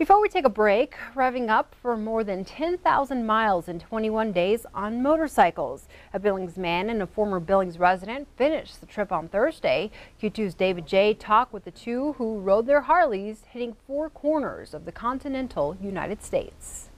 Before we take a break, revving up for more than 10,000 miles in 21 days on motorcycles. A Billings man and a former Billings resident finished the trip on Thursday. Q2's David J. talked with the two who rode their Harleys, hitting 4 corners of the continental United States.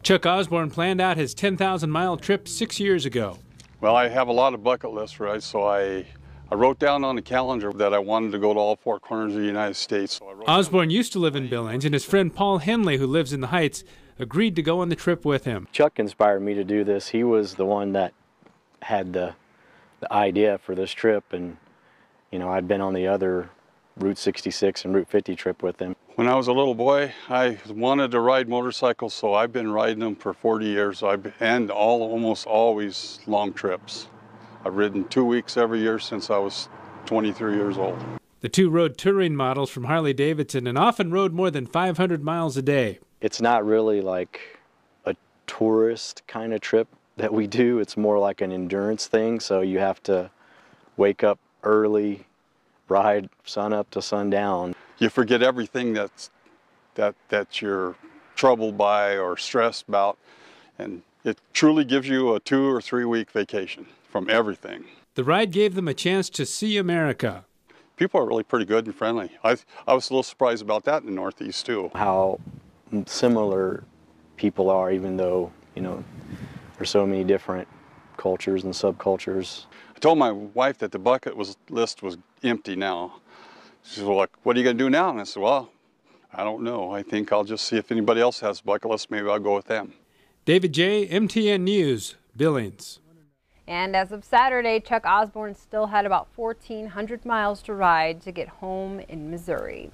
Chuck Osborne planned out his 10,000-mile trip 6 years ago. Well, I have a lot of bucket list rides, so I wrote down on the calendar that I wanted to go to all 4 corners of the United States. So Osborne used to live in Billings, and his friend Paul Henley, who lives in the Heights, agreed to go on the trip with him. Chuck inspired me to do this. He was the one that had the idea for this trip, and I'd been on the other Route 66 and Route 50 trip with him. When I was a little boy, I wanted to ride motorcycles, so I've been riding them for 40 years, and almost always long trips. I've ridden 2 weeks every year since I was 23 years old. The two rode touring models from Harley-Davidson and often rode more than 500 miles a day. It's not really like a tourist kind of trip that we do. It's more like an endurance thing, so you have to wake up early, ride sun up to sundown. You forget everything that you're troubled by or stressed about, and it truly gives you a 2 or 3 week vacation from everything. The ride gave them a chance to see America. People are really pretty good and friendly. I was a little surprised about that in the Northeast too. How similar people are, even though there's so many different cultures and subcultures. I told my wife that the bucket list was empty now. She was like, "What are you going to do now?" And I said, "Well, I don't know. I think I'll just see if anybody else has a bucket list. Maybe I'll go with them." David J., MTN News, Billings. And as of Saturday, Chuck Osborne still had about 1,400 miles to ride to get home in Missouri.